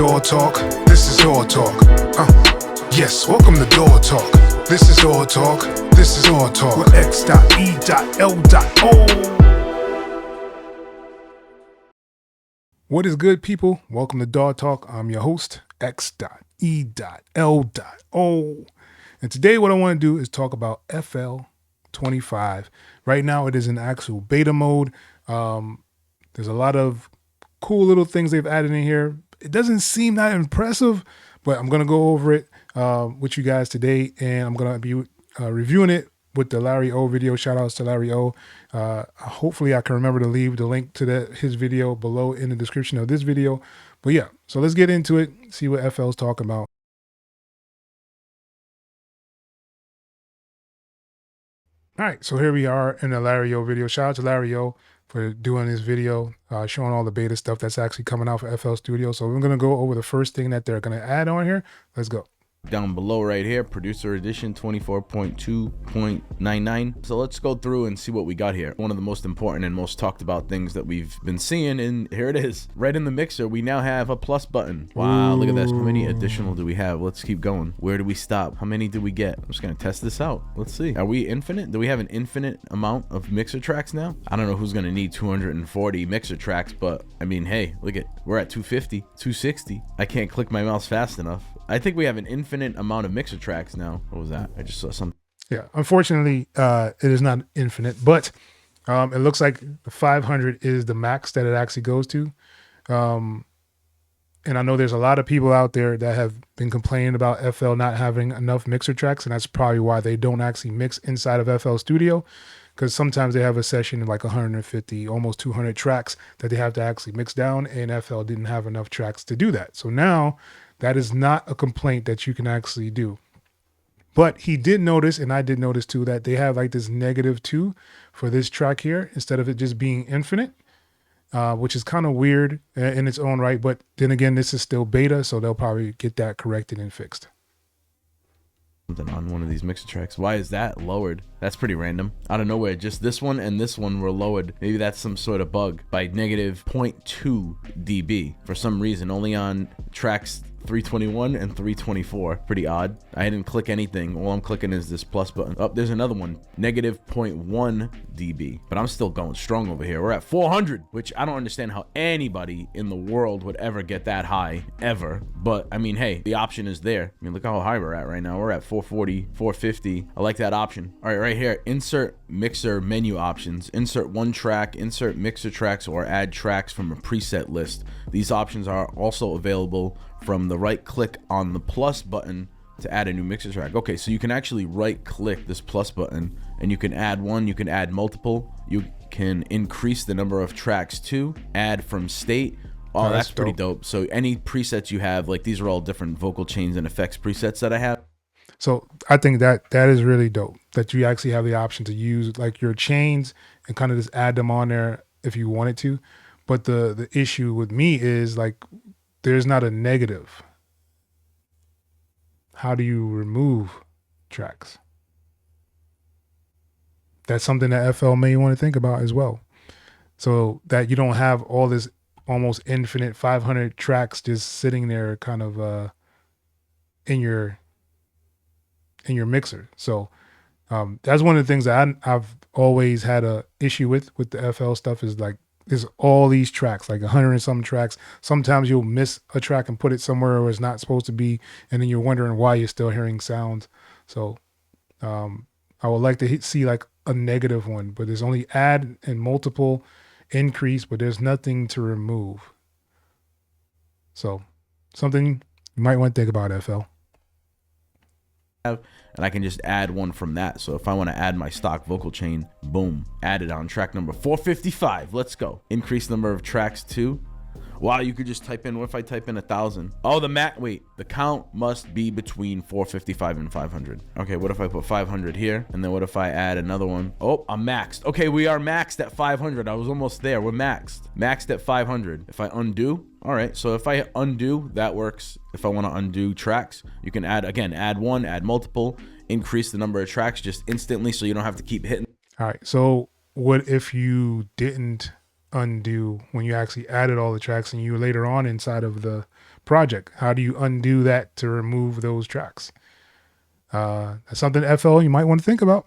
DAW Talk. This is DAW Talk. Yes, welcome to DAW Talk. This is DAW Talk. This is DAW Talk with X.E.L. What is good, people? Welcome to DAW Talk. I'm your host, X.E.L. And today what I want to do is talk about FL 25. Right now it is in actual beta mode. There's a lot of cool little things they've added in here. It doesn't seem that impressive, but I'm going to go over it with you guys today, and I'm going to be reviewing it with the Larry O video. Shout outs to Larry O. Hopefully I can remember to leave the link to his video below in the description of this video. But yeah, so let's get into it, see what FL's talking about. All right, so here we are in the Larry O video. Shout out to Larry O for doing this video, showing all the beta stuff that's actually coming out for FL Studio. So we're going to go over the first thing that they're going to add on here. Let's go. Down below right here, producer edition 24.2.99. So let's go through and see what we got here. One of the most important and most talked about things that we've been seeing, and here it is. Right in the mixer, we now have a plus button. Wow, look at this. How many additional do we have? Let's keep going. Where do we stop? How many do we get? I'm just gonna test this out. Let's see. Are we infinite? Do we have an infinite amount of mixer tracks now? I don't know who's gonna need 240 mixer tracks, but I mean, hey, look at, we're at 250, 260. I can't click my mouse fast enough. I think we have an infinite amount of mixer tracks now. What was that? I just saw something. Yeah, unfortunately, it is not infinite, but it looks like the 500 is the max that it actually goes to. And I know there's a lot of people out there that have been complaining about FL not having enough mixer tracks, and that's probably why they don't actually mix inside of FL Studio, because sometimes they have a session in like 150, almost 200 tracks that they have to actually mix down, and FL didn't have enough tracks to do that. So now that is not a complaint that you can actually do. But he did notice, and I did notice too, that they have like this -2 for this track here instead of it just being infinite, which is kind of weird in its own right. But then again, this is still beta, so they'll probably get that corrected and fixed. Something on one of these mixer tracks. Why is that lowered? That's pretty random. Out of nowhere, just this one and this one were lowered. Maybe that's some sort of bug by -0.2 dB for some reason, only on tracks 321 and 324. Pretty odd. I didn't click anything. All I'm clicking is this plus button. Oh, there's another one, -0.1 dB, but I'm still going strong over here. We're at 400, which I don't understand how anybody in the world would ever get that high ever. But I mean, hey, the option is there. I mean, look how high we're at right now. We're at 440, 450. I like that option. All right, right here, insert mixer menu options, insert one track, insert mixer tracks, or add tracks from a preset list. These options are also available from the right click on the plus button to add a new mixer track. Okay, so you can actually right click this plus button and you can add one, you can add multiple, you can increase the number of tracks to, add from state. Oh, that's pretty dope. So any presets you have, like these are all different vocal chains and effects presets that I have. So I think that is really dope that you actually have the option to use like your chains and kind of just add them on there if you wanted to. But the issue with me is like, there's not a negative. How do you remove tracks? That's something that FL may want to think about as well. So that you don't have all this almost infinite 500 tracks just sitting there kind of in your mixer. So that's one of the things that I've always had a issue with the FL stuff is like, there's all these tracks, like 100 and some tracks. Sometimes you'll miss a track and put it somewhere where it's not supposed to be, and then you're wondering why you're still hearing sounds. So I would like to see like a negative one, but there's only add and multiple increase, but there's nothing to remove. So something you might want to think about, FL. And I can just add one from that. So if I want to add my stock vocal chain, boom, add it on track number 455. Let's go. Increase number of tracks to. Wow, you could just type in, what if I type in 1,000? Oh, the count must be between 455 and 500. Okay, what if I put 500 here? And then what if I add another one? Oh, I'm maxed. Okay, we are maxed at 500. I was almost there. We're maxed. Maxed at 500. If I undo, all right, so if I undo, that works. If I want to undo tracks, you can add, again, add one, add multiple, increase the number of tracks just instantly so you don't have to keep hitting. All right, so what if you didn't undo when you actually added all the tracks and you later on inside of the project? How do you undo that to remove those tracks? That's something FL you might want to think about.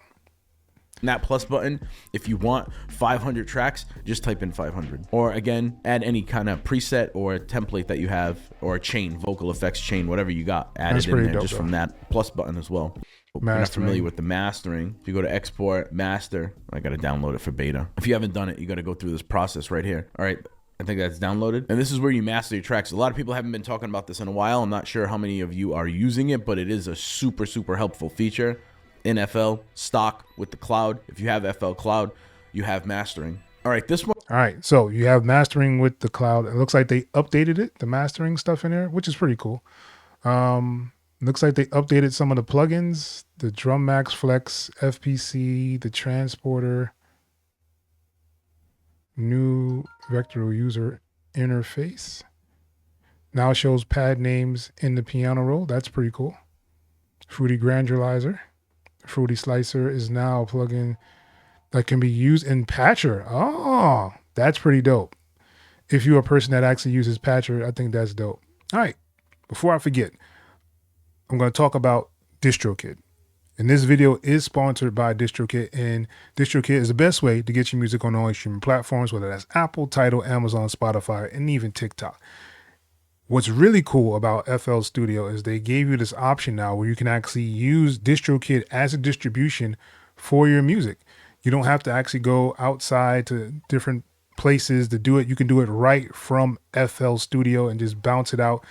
That plus button, if you want 500 tracks, just type in 500. Or again, add any kind of preset or template that you have, or a chain, vocal effects chain, whatever you got, add it in there just from that plus button as well. If you're not familiar with the mastering, if you go to export, master, I got to download it for beta. If you haven't done it, you got to go through this process right here. All right. I think that's downloaded. And this is where you master your tracks. A lot of people haven't been talking about this in a while. I'm not sure how many of you are using it, but it is a super, super helpful feature in FL stock with the cloud. If you have FL cloud, you have mastering. All right, this one. All right, so you have mastering with the cloud. It looks like they updated it, the mastering stuff in there, which is pretty cool. Looks like they updated some of the plugins, the Drum Max Flex, FPC, the transporter, new vectoral user interface. Now shows pad names in the piano roll. That's pretty cool. Fruity Granulizer. Fruity Slicer is now a plugin that can be used in Patcher. Oh, that's pretty dope. If you're a person that actually uses Patcher, I think that's dope. All right, before I forget, I'm going to talk about DistroKid. And this video is sponsored by DistroKid, and DistroKid is the best way to get your music on all streaming platforms, whether that's Apple, Tidal, Amazon, Spotify, and even TikTok. What's really cool about FL Studio is they gave you this option now where you can actually use DistroKid as a distribution for your music. You don't have to actually go outside to different places to do it. You can do it right from FL Studio and just bounce it out,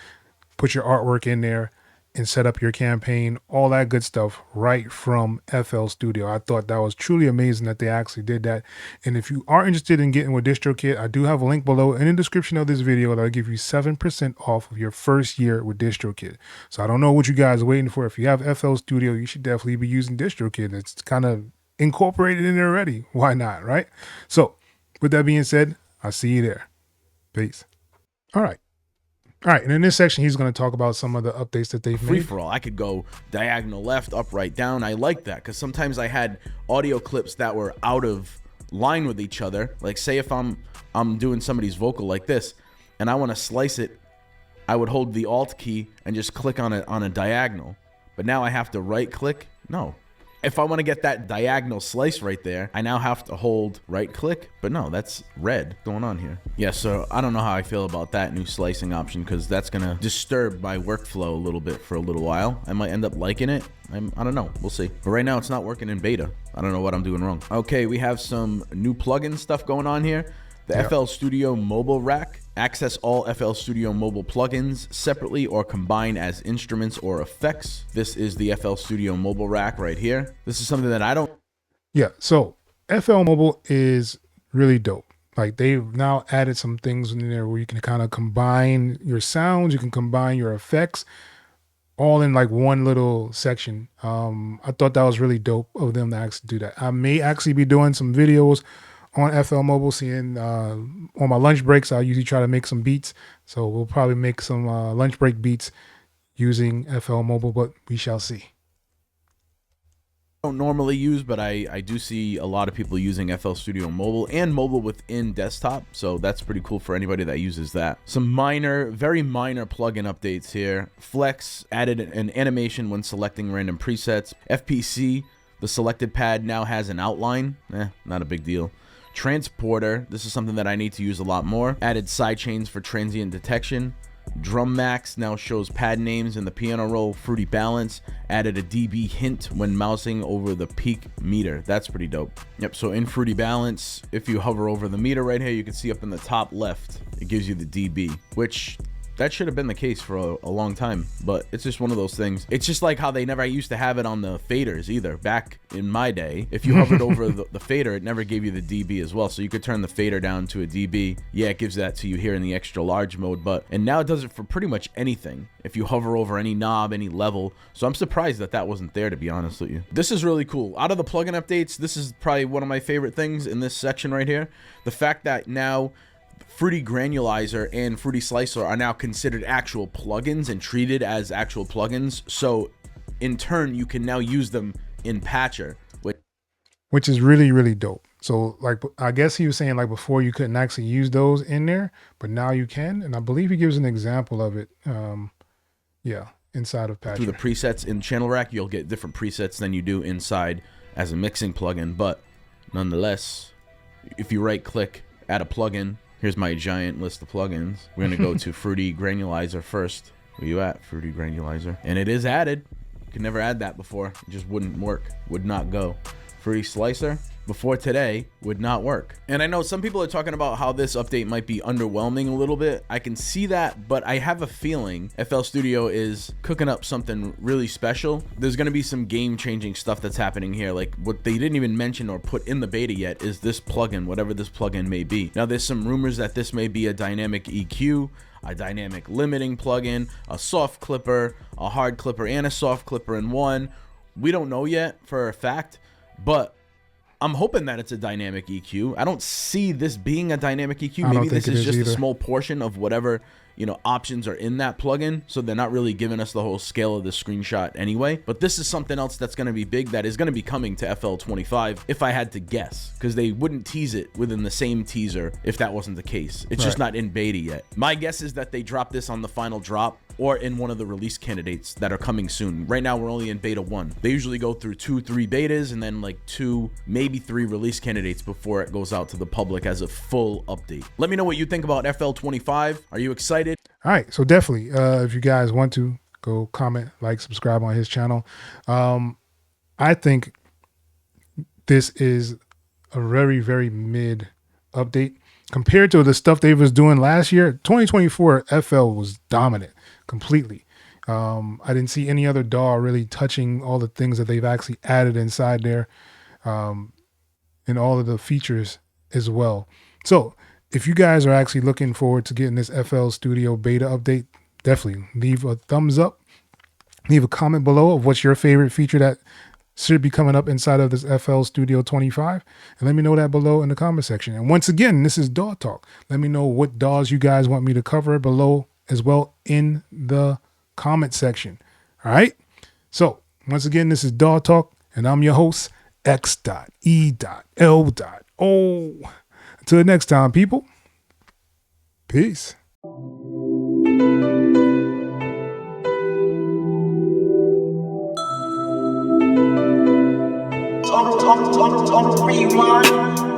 put your artwork in there, and set up your campaign, all that good stuff right from FL Studio. I thought that was truly amazing that they actually did that. And if you are interested in getting with DistroKid, I do have a link below in the description of this video that'll give you 7% off of your first year with DistroKid. So I don't know what you guys are waiting for. If you have FL Studio, you should definitely be using DistroKid. It's kind of incorporated in there already. Why not, right? So with that being said, I'll see you there. Peace. All right. All right, and in this section, he's going to talk about some of the updates that they've made. Free for all. I could go diagonal left, up, right, down. I like that because sometimes I had audio clips that were out of line with each other. Like say if I'm doing somebody's vocal like this, and I want to slice it, I would hold the Alt key and just click on it on a diagonal. But now I have to right click. No. If I want to get that diagonal slice right there, I now have to hold right click. But no, that's red going on here. Yeah, so I don't know how I feel about that new slicing option because that's going to disturb my workflow a little bit for a little while. I might end up liking it. I don't know. We'll see. But right now it's not working in beta. I don't know what I'm doing wrong. Okay, we have some new plugin stuff going on here. The FL Studio Mobile Rack. Access all FL Studio mobile plugins separately or combine as instruments or effects. This is the FL Studio Mobile Rack right here. This is something that I don't... Yeah, so FL Mobile is really dope. Like they've now added some things in there where you can kind of combine your sounds, you can combine your effects, all in like one little section. I thought that was really dope of them to actually do that. I may actually be doing some videos on FL Mobile, seeing on my lunch breaks, I usually try to make some beats. So we'll probably make some lunch break beats using FL Mobile, but we shall see. Don't normally use, but I do see a lot of people using FL Studio Mobile and mobile within desktop. So that's pretty cool for anybody that uses that. Some minor, very minor plugin updates here. Flex added an animation when selecting random presets. FPC, the selected pad now has an outline. Not a big deal. Transporter, this is something that I need to use a lot more. Added sidechains for transient detection. Drum Max now shows pad names in the piano roll. Fruity Balance added a dB hint when mousing over the peak meter. That's pretty dope. Yep, so in Fruity Balance, if you hover over the meter right here, you can see up in the top left, it gives you the dB, which that should have been the case for a long time, but it's just one of those things. It's just like how they never used to have it on the faders either. Back in my day, if you hovered over the fader, it never gave you the dB as well. So you could turn the fader down to a dB. Yeah, it gives that to you here in the extra large mode, and now it does it for pretty much anything. If you hover over any knob, any level. So I'm surprised that that wasn't there, to be honest with you. This is really cool. Out of the plugin updates, this is probably one of my favorite things in this section right here. The fact that now Fruity Granulizer and Fruity Slicer are now considered actual plugins and treated as actual plugins. So in turn, you can now use them in Patcher, which is really, really dope. So like, I guess he was saying like before you couldn't actually use those in there, but now you can. And I believe he gives an example of it. Yeah, inside of Patcher. Through the presets in Channel Rack, you'll get different presets than you do inside as a mixing plugin. But nonetheless, if you right click, add a plugin, here's my giant list of plugins. We're going to go to Fruity Granulizer first. Where you at, Fruity Granulizer? And it is added. You could never add that before. It just wouldn't work. Would not go. Fruity Slicer, before today, would not work. And I know some people are talking about how this update might be underwhelming a little bit. I can see that, but I have a feeling FL Studio is cooking up something really special. There's going to be some game-changing stuff that's happening here. Like what they didn't even mention or put in the beta yet is this plugin, whatever this plugin may be. Now, there's some rumors that this may be a dynamic EQ, a dynamic limiting plugin, a soft clipper, a hard clipper, and a soft clipper in one. We don't know yet for a fact, but I'm hoping that it's a dynamic EQ. I don't see this being a dynamic EQ. Maybe this is just a small portion of whatever, you know, options are in that plugin. So they're not really giving us the whole scale of the screenshot anyway. But this is something else that's going to be big that is going to be coming to FL 25 if I had to guess, because they wouldn't tease it within the same teaser if that wasn't the case. It's just not in beta yet. My guess is that they drop this on the final drop or in one of the release candidates that are coming soon. Right now, we're only in beta 1. They usually go through 2-3 betas and then like 2, maybe 3 release candidates before it goes out to the public as a full update. Let me know what you think about FL 25. Are you excited? All right, so definitely, if you guys want to, go comment, like, subscribe on his channel. I think this is a very, very mid update. Compared to the stuff they was doing last year, 2024 FL was dominant completely. I didn't see any other DAW really touching all the things that they've actually added inside there, and all of the features as well. So if you guys are actually looking forward to getting this FL Studio beta update, definitely leave a thumbs up, leave a comment below of what's your favorite feature that should be coming up inside of this FL Studio 25, and let me know that below in the comment section. And once again, this is DAW Talk. Let me know what DAWs you guys want me to cover below as well in the comment section. All right. So once again, this is DAW Talk, and I'm your host, X.E.L. Until the next time, people. Peace. AutoRewind.